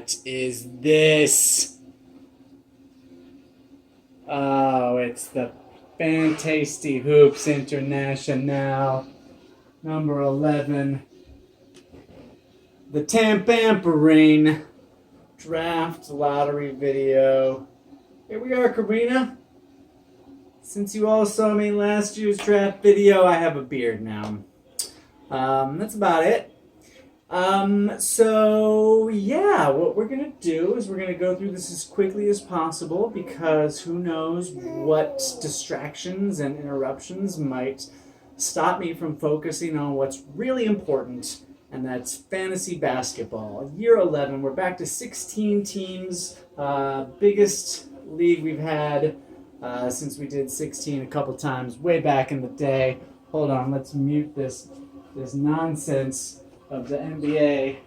What is this? Oh, it's the Fantasty Hoops International, number 11. The Tampering draft lottery video. Here we are, Karina. Since you all saw me last year's draft video, I have a beard now. That's about it. So yeah, what we're gonna do is we're gonna go through this as quickly as possible because who knows what distractions and interruptions might stop me from focusing on what's really important, and that's fantasy basketball. Year 11, we're back to 16 teams, biggest league we've had since we did 16 a couple times way back in the day. Hold on, let's mute this nonsense of the NBA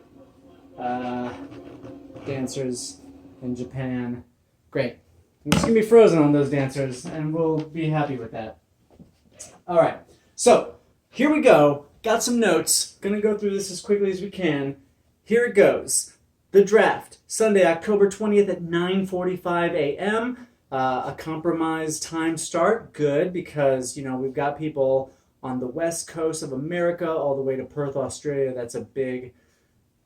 dancers in Japan. Great. I'm just going to be frozen on those dancers, and we'll be happy with that. All right. So, here we go. Got some notes. Going to go through this as quickly as we can. Here it goes. The draft, Sunday, October 20th at 9:45 a.m. A compromised time start. Good, because, we've got people on the west coast of America all the way to Perth, Australia. That's a big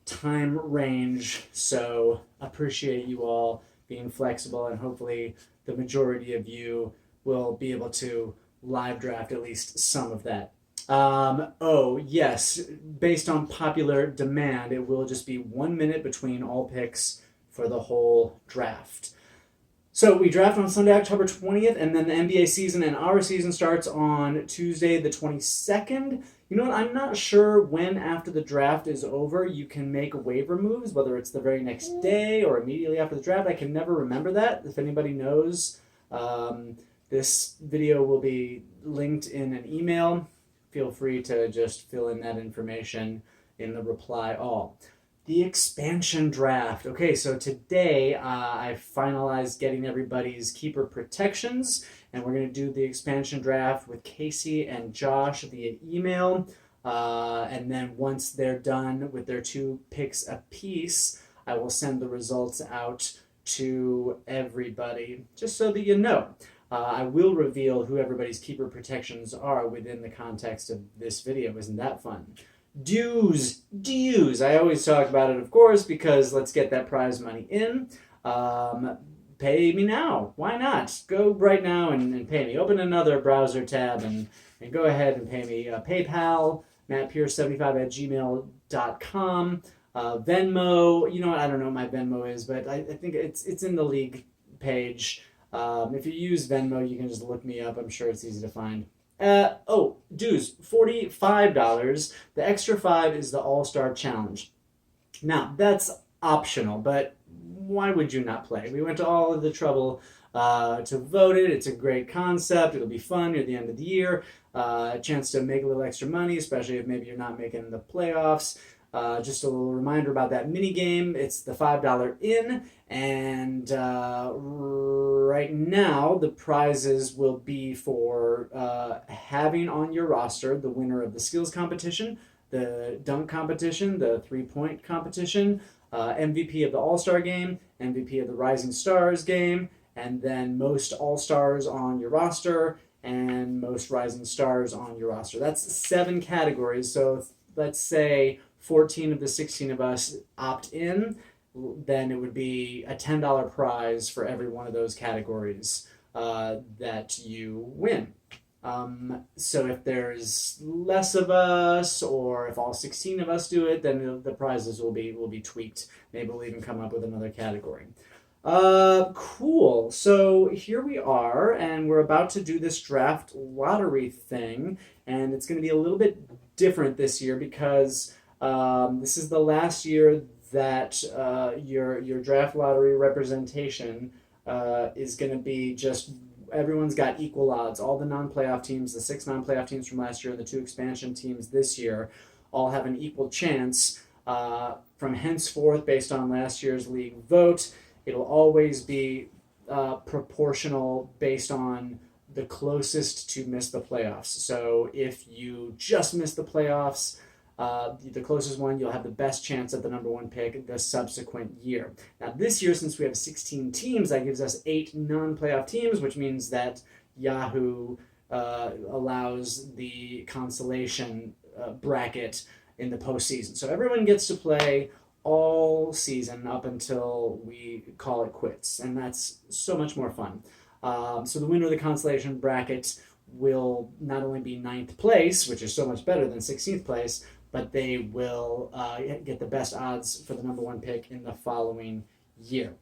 time range, so appreciate you all being flexible, and hopefully the majority of you will be able to live draft at least some of that. Yes, based on popular demand, it will just be 1 minute between all picks for the whole draft. So we draft on Sunday, October 20th, and then the NBA season and our season starts on Tuesday, the 22nd. You know what? I'm not sure when after the draft is over you can make waiver moves, whether it's the very next day or immediately after the draft. I can never remember that. If anybody knows, this video will be linked in an email. Feel free to just fill in that information in the reply all. The expansion draft. Okay, so today I finalized getting everybody's keeper protections, and we're going to do the expansion draft with Casey and Josh via email. And then once they're done with their 2 picks apiece, I will send the results out to everybody, just so that you know. I will reveal who everybody's keeper protections are within the context of this video. Isn't that fun? Dues. I always talk about it, of course, because let's get that prize money in. Pay me now. Why not? Go right now and pay me. Open another browser tab and go ahead and pay me. PayPal, mattpierce75@gmail.com. Venmo. You know what? I don't know what my Venmo is, but I think it's in the league page. If you use Venmo, you can just look me up. I'm sure it's easy to find. Dues, $45. The extra $5 is the All-Star Challenge. Now, that's optional, but why would you not play? We went to all of the trouble to vote it. It's a great concept. It'll be fun near the end of the year. A chance to make a little extra money, especially if maybe you're not making the playoffs. Just a little reminder about that mini game. It's the $5 in, and right now the prizes will be for having on your roster the winner of the skills competition, the dunk competition, the 3-point competition, MVP of the All-Star game, MVP of the Rising Stars game, and then most All-Stars on your roster and most Rising Stars on your roster. That's 7 categories. So let's say 14 of the 16 of us opt in, then it would be a $10 prize for every one of those categories that you win. So if there's less of us, or if all 16 of us do it, then the prizes will be tweaked. Maybe we'll even come up with another category. Cool. So here we are, and we're about to do this draft lottery thing, and it's going to be a little bit different this year because this is the last year that your draft lottery representation is going to be just everyone's got equal odds. All the non-playoff teams, the 6 non-playoff teams from last year and the 2 expansion teams this year, all have an equal chance. From henceforth, based on last year's league vote, it'll always be proportional based on the closest to miss the playoffs. So if you just miss the playoffs, The closest one, you'll have the best chance at the number one pick the subsequent year. Now, this year, since we have 16 teams, that gives us 8 non-playoff teams, which means that Yahoo allows the consolation bracket in the postseason. So everyone gets to play all season up until we call it quits, and that's so much more fun. So the winner of the consolation bracket will not only be 9th place, which is so much better than 16th place, but they will get the best odds for the number one pick in the following year.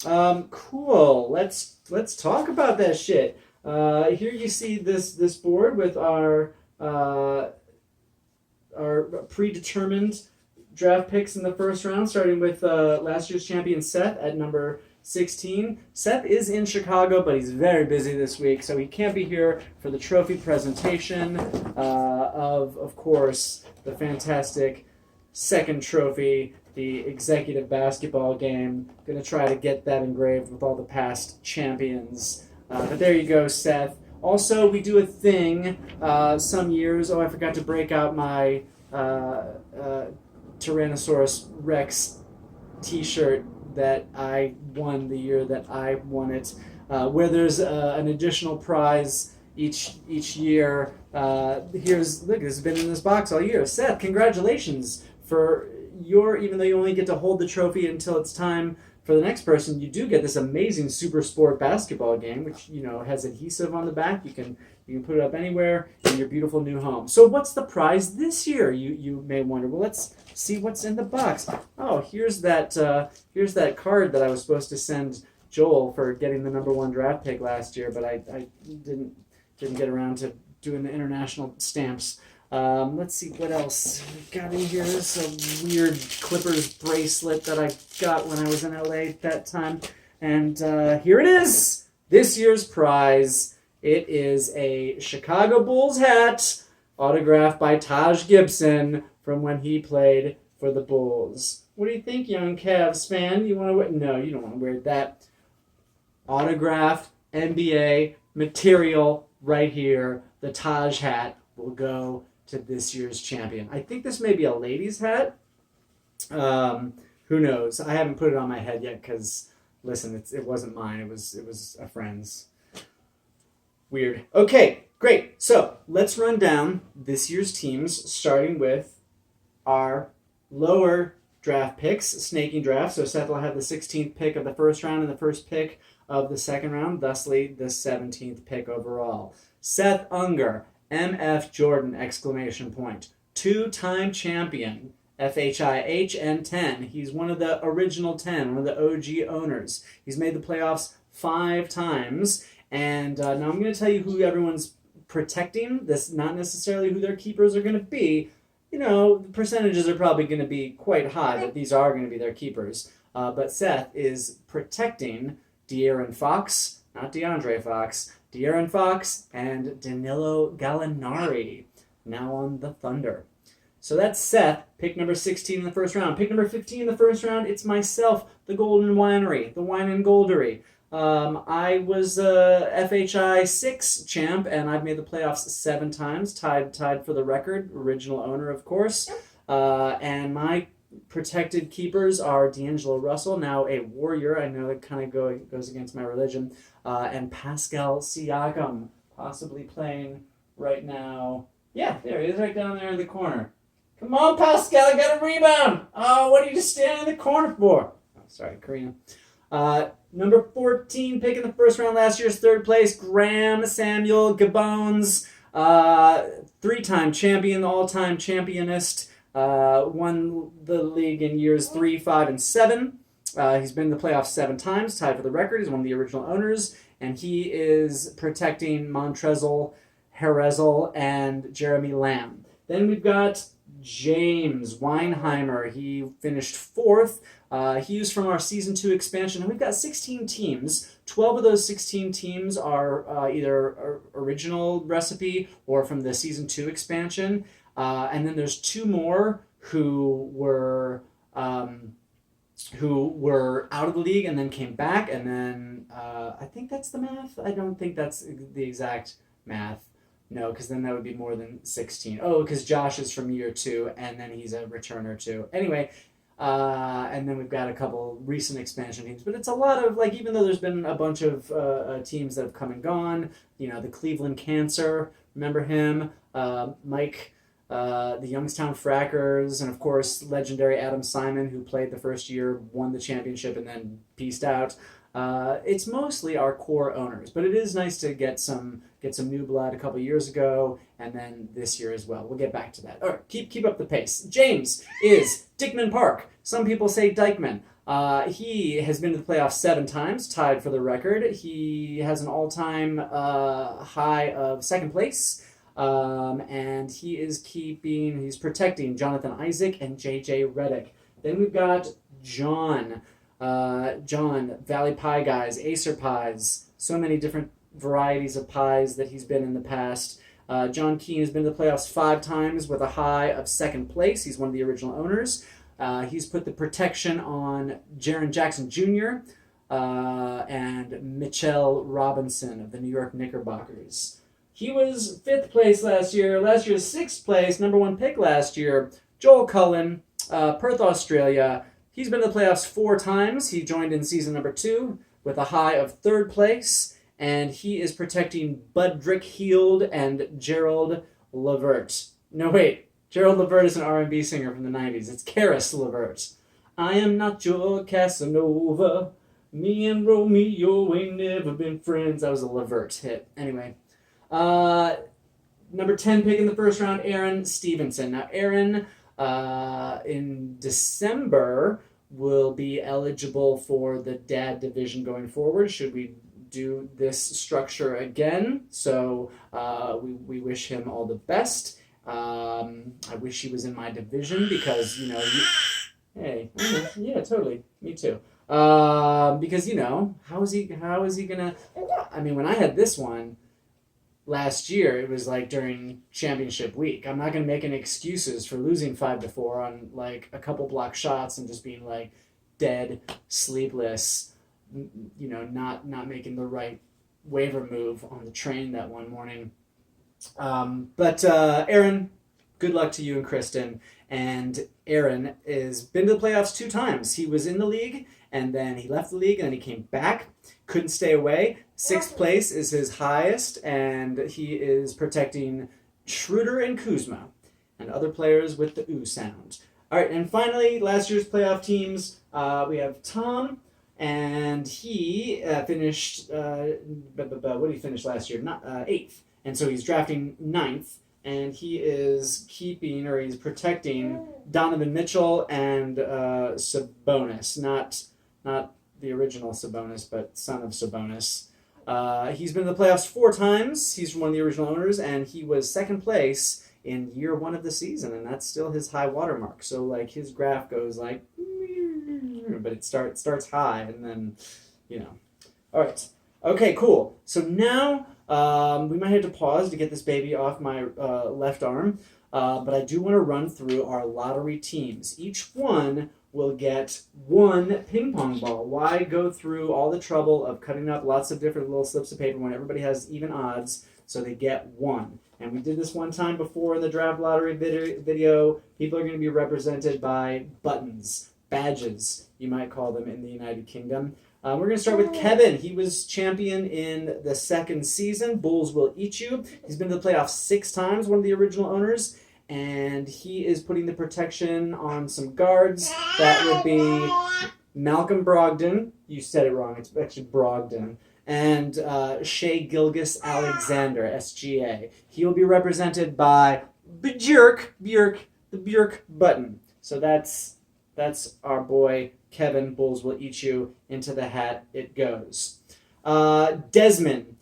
Cool. Let's talk about that shit. Here you see this board with our predetermined draft picks in the first round, starting with last year's champion Seth at number 16. Seth is in Chicago, but he's very busy this week, so he can't be here for the trophy presentation of course, the fantastic second trophy, the executive basketball game. Going to try to get that engraved with all the past champions. But there you go, Seth. Also, we do a thing some years. Oh, I forgot to break out my Tyrannosaurus Rex t-shirt that I won the year that I won it, where there's an additional prize each year. Look, this has been in this box all year. Seth, congratulations for even though you only get to hold the trophy until it's time for the next person, you do get this amazing Super Sport basketball game, which has adhesive on the back. You can put it up anywhere in your beautiful new home. So what's the prize this year? You may wonder. Well, let's see what's in the box. Oh, here's that card that I was supposed to send Joel for getting the number one draft pick last year, but I didn't get around to doing the international stamps. Let's see what else we've got in here. This is a weird Clippers bracelet that I got when I was in LA that time. And here it is, this year's prize. It is a Chicago Bulls hat autographed by Taj Gibson from when he played for the Bulls. What do you think, young Cavs fan? You want to wear? No, you don't want to wear that. Autographed NBA material right here. The Taj hat will go to this year's champion. I think this may be a lady's hat. Who knows? I haven't put it on my head yet because, listen, it wasn't mine. It was a friend's. Weird. Okay, great. So let's run down this year's teams, starting with our lower draft picks, snaking draft. So Seth will have the 16th pick of the first round and the first pick of the second round, thusly the 17th pick overall. Seth Unger, MF Jordan, exclamation point. 2-time champion, FHIHN10. He's one of the original 10, one of the OG owners. He's made the playoffs 5 times. And now I'm going to tell you who everyone's protecting. This not necessarily who their keepers are going to be. The percentages are probably going to be quite high, but these are going to be their keepers. But Seth is protecting De'Aaron Fox, not DeAndre Fox, De'Aaron Fox and Danilo Gallinari, now on the Thunder. So that's Seth, pick number 16 in the first round. Pick number 15 in the first round, it's myself, the Golden Winery, the Wine and Goldery. I was FHI 6 champ, and I've made the playoffs 7 times, tied for the record, original owner, of course. And my protected keepers are D'Angelo Russell, now a Warrior. I know that kind of goes against my religion. And Pascal Siakam, possibly playing right now. Yeah, there he is, right down there in the corner. Come on, Pascal, I got a rebound. Oh, what are you just standing in the corner for? Oh, sorry, Karina. Number 14 pick in the first round last year's third place, Graham Samuel Gabones, 3-time champion, all-time championist, won the league in years 3, 5, and 7. He's been in the playoffs 7 times, tied for the record. He's one of the original owners, and he is protecting Montrezl Harrell and Jeremy Lamb. Then we've got James Weinheimer. He finished 4th. He was from our Season 2 expansion, and we've got 16 teams. 12 of those 16 teams are either original recipe or from the Season 2 expansion. And then there's 2 more who were out of the league and then came back, and then I think that's the math. I don't think that's the exact math. No, because then that would be more than 16. Oh, because Josh is from year 2, and then he's a returner too. Anyway, and then we've got a couple recent expansion teams, but it's a lot of like even though there's been a bunch of teams that have come and gone. The Cleveland Cancer, remember him? Mike, the Youngstown Frackers, and of course legendary Adam Simon, who played the first year, won the championship, and then peaced out. It's mostly our core owners, but it is nice to get some new blood a couple years ago, and then this year as well. We'll get back to that. All right, keep up the pace. James is Dickman Park. Some people say Dykeman. He has been to the playoffs 7 times, tied for the record. He has an all-time high of 2nd place, and he's protecting Jonathan Isaac and J.J. Reddick. Then we've got John, Valley Pie Guys, Acer Pies, so many different varieties of pies that he's been in the past. John Keane has been to the playoffs 5 times with a high of 2nd place. He's one of the original owners. He's put the protection on Jaren Jackson Jr. And Mitchell Robinson of the New York Knickerbockers. He was 5th place last year. Last year's 6th place, number 1 pick last year. Joel Cullen, Perth, Australia. He's been to the playoffs 4 times. He joined in season number 2 with a high of 3rd place. And he is protecting Budrick Heald and Gerald Levert. No, wait. Gerald Levert is an R&B singer from the 90s. It's Karis Levert. I am not your Casanova. Me and Romeo ain't never been friends. That was a Levert hit. Anyway. Number 10 pick in the first round, Aaron Stevenson. Now, Aaron, in December, will be eligible for the dad division going forward, should we do this structure again. So we wish him all the best. I wish he was in my division because, hey, yeah, totally. Me too. Because, how is he going to... I mean, when I had this one last year, it was like during championship week. I'm not going to make any excuses for losing 5-4 on like a couple block shots and just being like dead, sleepless, not making the right waiver move on the train that one morning. But Aaron, good luck to you and Kristen. And Aaron has been to the playoffs 2 times. He was in the league, and then he left the league, and then he came back. Couldn't stay away. 6th place is his highest, and he is protecting Schroeder and Kuzma and other players with the ooh sound. All right, and finally, last year's playoff teams, we have Tom, and he finished, what did he finish last year? 8th. And so he's drafting 9th, and he is he's protecting Donovan Mitchell and Sabonis, not the original Sabonis, but son of Sabonis. He's been in the playoffs 4 times. He's one of the original owners, and he was 2nd place in year 1 of the season, and that's still his high water mark. So like his graph goes like, but it starts high, and then, All right. Okay, cool. So now we might have to pause to get this baby off my left arm, but I do want to run through our lottery teams. Each one will get 1 ping pong ball. Why go through all the trouble of cutting up lots of different little slips of paper when everybody has even odds, so they get 1. And we did this one time before in the draft lottery video. People are going to be represented by buttons, badges, you might call them in the United Kingdom. We're going to start with Kevin. He was champion in the 2nd season. Bulls will eat you. He's been to the playoffs 6 times, one of the original owners. And he is putting the protection on some guards. That would be Malcolm Brogdon. You said it wrong. It's actually Brogdon. And Shea Gilgeous-Alexander, SGA. He will be represented by the Bjork button. So that's our boy Kevin. Bulls will eat you. Into the hat it goes. Desmond.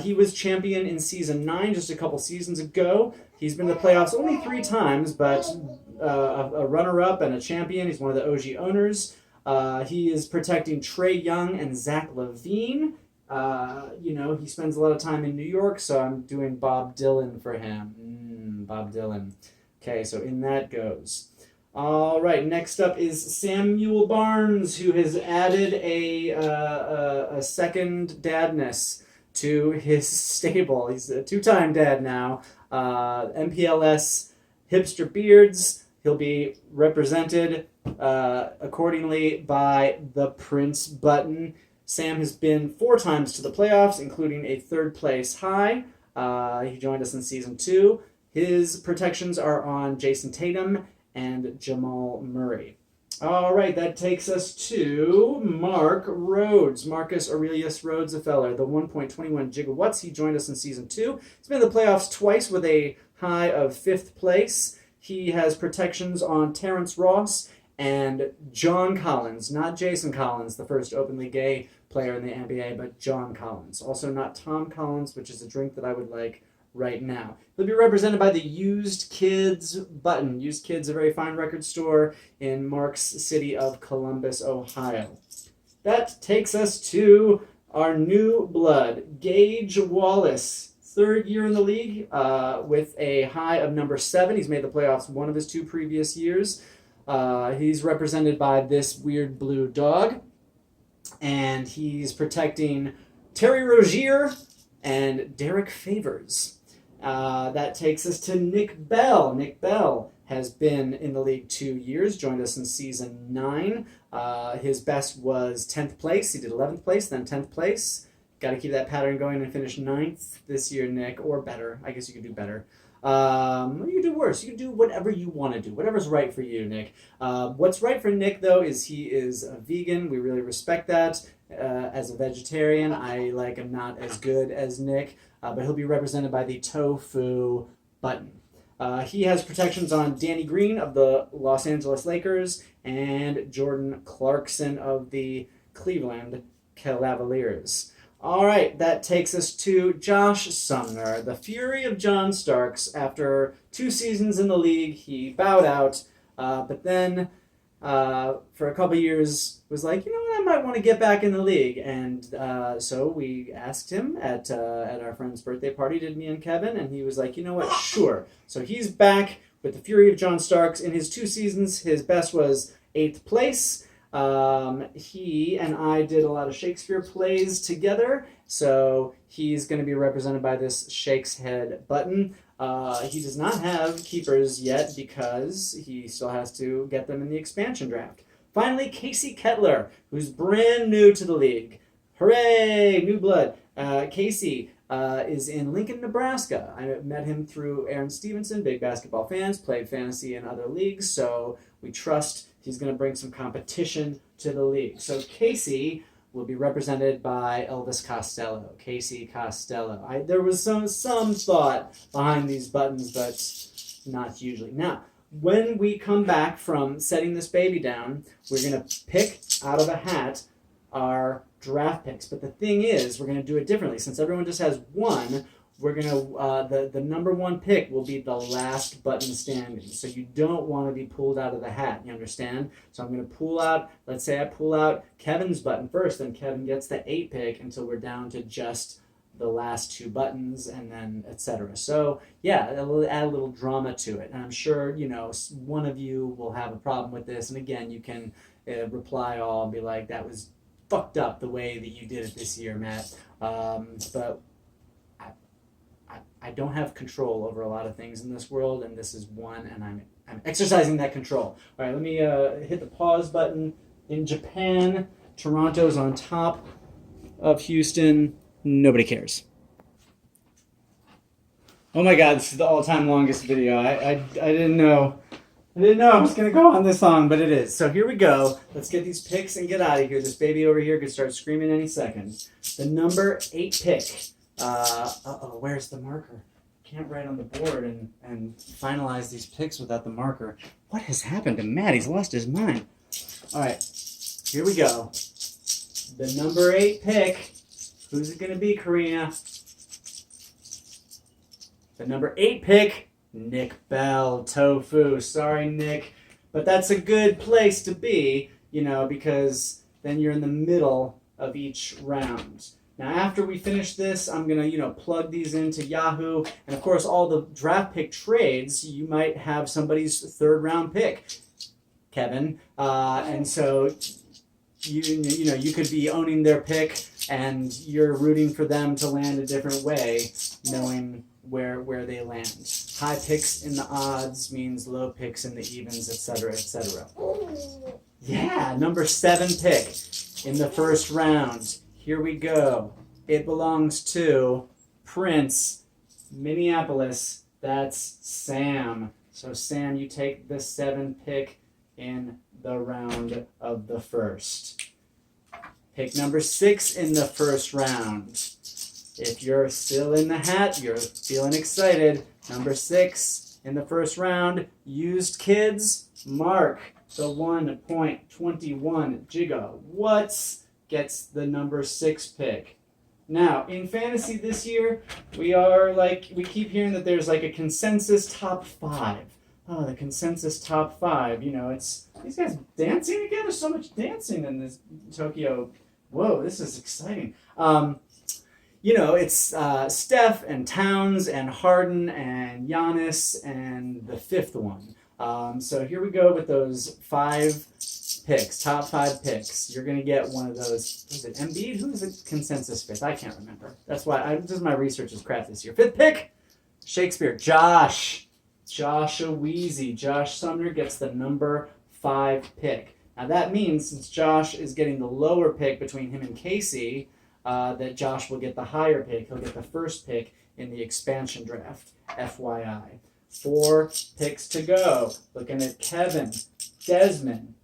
He was champion in season 9 just a couple seasons ago. He's been to the playoffs only 3 times, but a runner-up and a champion. He's one of the OG owners. He is protecting Trae Young and Zach LaVine. He spends a lot of time in New York, so I'm doing Bob Dylan for him. Bob Dylan. Okay, so in that goes. All right, next up is Samuel Barnes, who has added a second dadness to his stable. He's a two-time dad now. MPLS Hipster Beards. He'll be represented accordingly by the Prince Button. Sam has been 4 times to the playoffs, including a 3rd place high. He joined us in season 2. His protections are on Jason Tatum and Jamal Murray. All right, that takes us to Mark Rhodes, Marcus Aurelius Rhodes-Feller, the 1.21 gigawatts. He joined us in season 2. He's been in the playoffs twice with a high of 5th place. He has protections on Terrence Ross and John Collins, not Jason Collins, the first openly gay player in the NBA, but John Collins. Also not Tom Collins, which is a drink that I would like right now. He'll be represented by the Used Kids Button. Used Kids, a very fine record store in Mark's city of Columbus, Ohio. That takes us to our new blood, Gage Wallace. 3rd year in the league with a high of number 7. He's made the playoffs 1 of his 2 previous years. He's represented by this weird blue dog. And he's protecting Terry Rozier and Derek Favors. That takes us to Nick Bell. Nick Bell has been in the league 2 years, joined us in season 9. His best was 10th place. He did 11th place, then 10th place. Got to keep that pattern going and finish 9th this year, Nick, or better. I guess you could do better. You could do worse. You can do whatever you want to do. Whatever's right for you, Nick. What's right for Nick, though, is he is a vegan. We really respect that. As a vegetarian, I am not as good as Nick, but he'll be represented by the Tofu Button. He has protections on Danny Green of the Los Angeles Lakers and Jordan Clarkson of the Cleveland Cavaliers. All right, that takes us to Josh Sumner, the Fury of John Starks. After 2 seasons in the league, he bowed out, but then for a couple years was like, you know what, I might want to get back in the league. And so we asked him at our friend's birthday party, did me and Kevin, and he was like, you know what, sure. So he's back with the Fury of John Starks. In his 2 seasons, his best was 8th place. He and I did a lot of Shakespeare plays together, so he's going to be represented by this Shakes Head Button. He does not have keepers yet because he still has to get them in the expansion draft. Finally, Casey Kettler, who's brand new to the league. Hooray, new blood. Casey is in Lincoln, Nebraska. I met him through Aaron Stevenson, big basketball fans, played fantasy in other leagues, so we trust he's going to bring some competition to the league. So Casey will be represented by Elvis Costello. Casey Costello. There was some thought behind these buttons, but not hugely. Now, when we come back from setting this baby down, we're going to pick out of a hat our draft picks. But the thing is, we're going to do it differently. Since everyone just has one, we're going to, the number 1 pick will be the last button standing. So you don't want to be pulled out of the hat, you understand? So I'm going to pull out, let's say I pull out Kevin's button first, then Kevin gets the 8 pick until we're down to just the last 2 buttons, and then etc. So yeah, it'll add a little drama to it. And I'm sure, one of you will have a problem with this. And again, you can reply all and be like, that was fucked up the way that you did it this year, Matt. But I don't have control over a lot of things in this world, and this is one, and I'm exercising that control. All right, let me hit the pause button. In Japan, Toronto's on top of Houston. Nobody cares. Oh my God, this is the all-time longest video. I didn't know. I didn't know it was going to go on this long, but it is. So here we go. Let's get these picks and get out of here. This baby over here could start screaming any second. The number 8 pick. Where's the marker? Can't write on the board and finalize these picks without the marker. What has happened to Matt? He's lost his mind. All right, here we go. The number 8 pick. Who's it going to be, Karina? The number 8 pick, Nick Bell, Tofu. Sorry, Nick, but that's a good place to be, because then you're in the middle of each round. Now, after we finish this, I'm going to, plug these into Yahoo. And, of course, all the draft pick trades, you might have somebody's 3rd round pick, Kevin. And so you could be owning their pick and you're rooting for them to land a different way, knowing where they land. High picks in the odds means low picks in the evens, etc., etc. Yeah, number 7 pick in the first round. Here we go. It belongs to Prince, Minneapolis. That's Sam. So Sam, you take the 7 pick in the round of the first. Pick number 6 in the first round. If you're still in the hat, you're feeling excited. Number 6 in the first round, used kids, Mark, the 1.21 gigawatts, gets the number 6 pick. Now, in fantasy this year, we keep hearing that there's like a consensus top 5. Oh, the consensus top 5. It's these guys dancing again. There's so much dancing in this Tokyo. Whoa, this is exciting. It's Steph and Towns and Harden and Giannis and the 5th one. So here we go with those 5 picks, top 5 picks. You're going to get one of those. Is it Embiid? Who is the consensus 5th? I can't remember. That's why this is my research is crap this year. 5th pick, Shakespeare. Josh Weezy. Josh Sumner gets the number 5 pick. Now that means since Josh is getting the lower pick between him and Casey, that Josh will get the higher pick. He'll get the first pick in the expansion draft, FYI. 4 picks to go. Looking at Kevin, Desmond,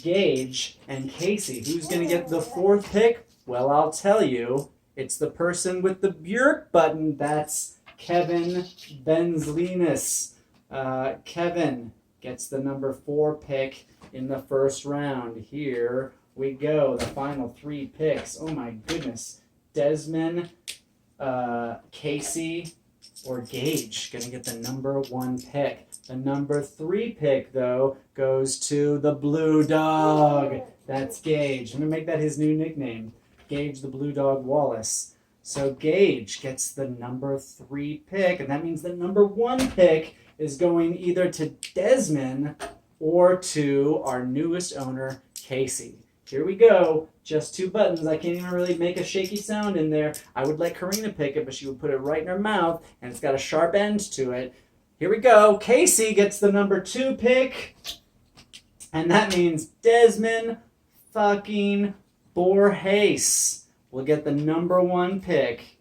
Gage, and Casey. Who's going to get the 4th pick? Well, I'll tell you. It's the person with the Björk button. That's Kevin Benzlinas. Kevin gets the number 4 pick in the first round. Here we go. The final 3 picks. Oh my goodness. Desmond, Casey, or Gage going to get the number 1 pick. The number 3 pick, though, goes to the Blue Dog. That's Gage. I'm going to make that his new nickname. Gage the Blue Dog Wallace. So Gage gets the number 3 pick, and that means the number 1 pick is going either to Desmond or to our newest owner, Casey. Here we go. Just 2 buttons. I can't even really make a shaky sound in there. I would let Karina pick it, but she would put it right in her mouth, and it's got a sharp end to it. Here we go. Casey gets the number 2 pick, and that means Desmond fucking Borges will get the number 1 pick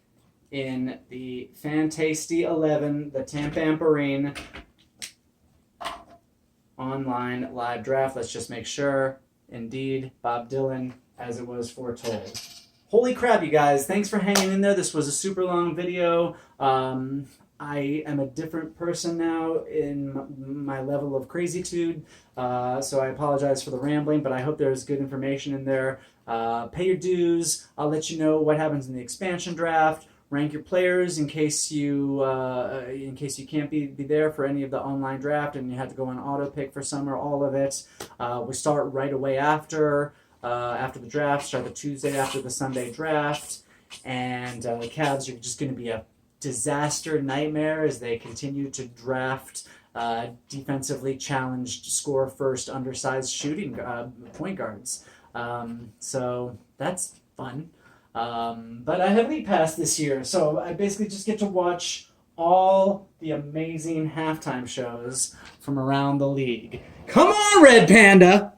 in the Fantasty 11, the Tampering online live draft. Let's just make sure. Indeed, Bob Dylan, as it was foretold. Holy crap, you guys. Thanks for hanging in there. This was a super long video. I am a different person now in my level of crazytude, so I apologize for the rambling, but I hope there's good information in there. Pay your dues. I'll let you know what happens in the expansion draft. Rank your players in case you can't be there for any of the online draft and you have to go on auto pick for some or all of it. We start right away after the draft. Start the Tuesday after the Sunday draft, and the Cavs are just going to be a disaster nightmare as they continue to draft defensively challenged, score first, undersized shooting point guards. So that's fun. But I have League Pass this year, so I basically just get to watch all the amazing halftime shows from around the league. Come on, Red Panda!